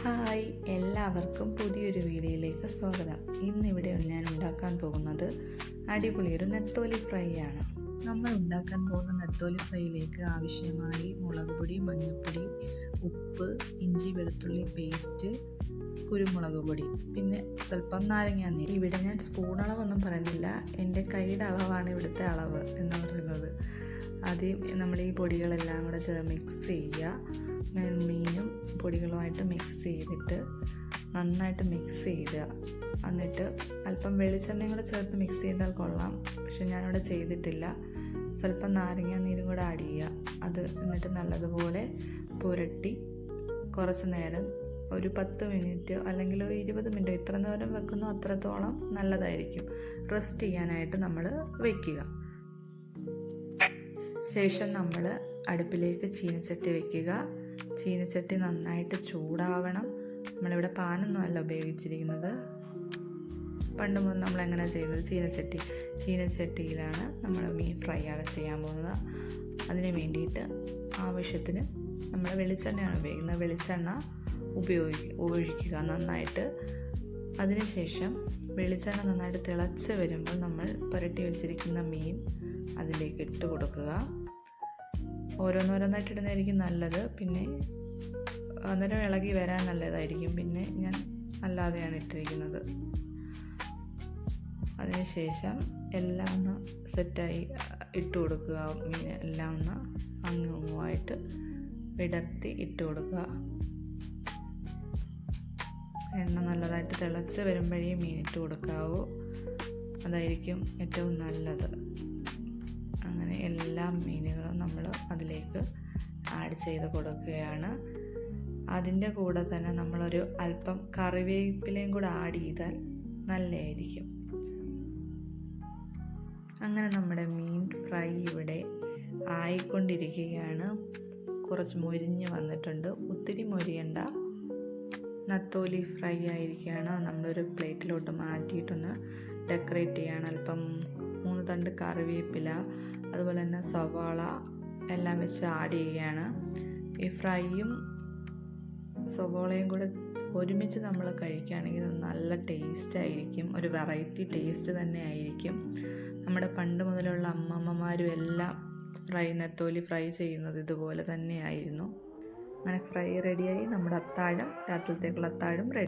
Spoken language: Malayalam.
ഹായ്, എല്ലാവർക്കും പുതിയൊരു വീഡിയോയിലേക്ക് സ്വാഗതം. ഇന്നിവിടെ ഞാൻ ഉണ്ടാക്കാൻ പോകുന്നത് അടിപൊളിയൊരു നെത്തോലി ഫ്രൈ ആണ്. നമ്മൾ ഉണ്ടാക്കാൻ പോകുന്ന നെത്തോലി ഫ്രൈയിലേക്ക് ആവശ്യമായി മുളക് പൊടി, മഞ്ഞൾപ്പൊടി, ഉപ്പ്, ഇഞ്ചി വെളുത്തുള്ളി പേസ്റ്റ്, കുരുമുളക് പൊടി, പിന്നെ സ്വല്പം നാരങ്ങാനീര്. ഇവിടെ ഞാൻ സ്പൂൺ അളവൊന്നും പറയുന്നില്ല, എൻ്റെ കൈയുടെ അളവാണ് ഇവിടുത്തെ അളവ് എന്ന് പറയുന്നത്. ആദ്യം നമ്മൾ ഈ പൊടികളെല്ലാം കൂടെ മിക്സ് ചെയ്യുക. മീനും പൊടികളുമായിട്ട് മിക്സ് ചെയ്തിട്ട് നന്നായിട്ട് മിക്സ് ചെയ്യുക. എന്നിട്ട് അല്പം വെളിച്ചെണ്ണയും കൂടെ ചേർത്ത് മിക്സ് ചെയ്താൽ കൊള്ളാം, പക്ഷെ ഞാനിവിടെ ചെയ്തിട്ടില്ല. സ്വല്പം നാരങ്ങാനീരും കൂടെ ആഡ് ചെയ്യുക. അത് എന്നിട്ട് നല്ലതുപോലെ പുരട്ടി കുറച്ച് നേരം, ഒരു 10 മിനിറ്റ് അല്ലെങ്കിൽ ഒരു 20 മിനിറ്റ്, എത്ര നേരം വെക്കുന്നോ അത്രത്തോളം നല്ലതായിരിക്കും. റെസ്റ്റ് ചെയ്യാനായിട്ട് നമ്മൾ വയ്ക്കുക. ശേഷം നമ്മൾ അടുപ്പിലേക്ക് ചീനച്ചട്ടി വയ്ക്കുക. ചീനച്ചട്ടി നന്നായിട്ട് ചൂടാവണം. നമ്മളിവിടെ പാനൊന്നും അല്ല ഉപയോഗിച്ചിരിക്കുന്നത്. പണ്ട് മുതൽ നമ്മൾ എങ്ങനെ ചെയ്യുന്നത്, ചീനച്ചട്ടിയിലാണ് നമ്മൾ മീൻ ഫ്രൈ ആകെ ചെയ്യാൻ പോകുന്നത്. അതിന് വേണ്ടിയിട്ട് ആവശ്യത്തിന് നമ്മൾ വെളിച്ചെണ്ണയാണ് ഉപയോഗിക്കുന്നത്. വെളിച്ചെണ്ണ ഒഴിക്കുക നന്നായിട്ട്. അതിനുശേഷം വെളിച്ചെണ്ണ നന്നായിട്ട് തിളച്ച് വരുമ്പോൾ നമ്മൾ പുരട്ടി വെച്ചിരിക്കുന്ന മീൻ അതിലേക്ക് ഇട്ട് കൊടുക്കുക. ഓരോന്നോരോന്നായിട്ട് ഇടുന്നതായിരിക്കും നല്ലത്. പിന്നെ അന്നേരം ഇളകി വരാൻ നല്ലതായിരിക്കും. പിന്നെ ഞാൻ അല്ലാതെയാണ് ഇട്ടിരിക്കുന്നത്. അതിനുശേഷം എല്ലാം ഒന്ന് സെറ്റായി ഇട്ട് കൊടുക്കുക. മീൻ എല്ലാം ഒന്ന് അങ്ങുമായിട്ട് വിടർത്തി ഇട്ട് കൊടുക്കുക. എണ്ണ നല്ലതായിട്ട് തിളച്ച് വരുമ്പോഴേ മീൻ ഇട്ട് കൊടുക്കാവൂ. അതായിരിക്കും ഏറ്റവും നല്ലത്. അങ്ങനെ എല്ലാ മീനുകളും നമ്മൾ അതിലേക്ക് ആഡ് ചെയ്ത് കൊടുക്കുകയാണ്. അതിൻ്റെ കൂടെ തന്നെ നമ്മളൊരു അല്പം കറിവേപ്പിലയും കൂടെ ആഡ് ചെയ്താൽ നല്ലതായിരിക്കും. അങ്ങനെ നമ്മുടെ മീൻ ഫ്രൈ ഇവിടെ ആയിക്കൊണ്ടിരിക്കുകയാണ്. കുറച്ച് മൊരിഞ്ഞ് വന്നിട്ടുണ്ട്. ഒത്തിരി മൊരിയണ്ട, നത്തോലി ഫ്രൈ ആയിരിക്കുകയാണ്. നമ്മളൊരു പ്ലേറ്റിലോട്ട് മാറ്റിയിട്ടൊന്ന് ഡെക്കറേറ്റ് ചെയ്യാണ്. അല്പം 3 തണ്ട് കറിവേപ്പില, അതുപോലെ തന്നെ സവാള എല്ലാം വെച്ച് ആഡ് ചെയ്യുകയാണ്. ഈ ഫ്രൈയും സവാളയും കൂടെ ഒരുമിച്ച് നമ്മൾ കഴിക്കുകയാണെങ്കിൽ നല്ല ടേസ്റ്റ് ആയിരിക്കും. ഒരു വെറൈറ്റി ടേസ്റ്റ് തന്നെ ആയിരിക്കും. നമ്മുടെ പണ്ട് മുതലുള്ള അമ്മമ്മമാരും എല്ലാം നെത്തോലി ഫ്രൈ ചെയ്യുന്നത് ഇതുപോലെ തന്നെയായിരുന്നു. അങ്ങനെ ഫ്രൈ റെഡിയായി. നമ്മുടെ അത്താഴം, രാത്രിയിലത്തേക്കുള്ള അത്താഴം റെഡി.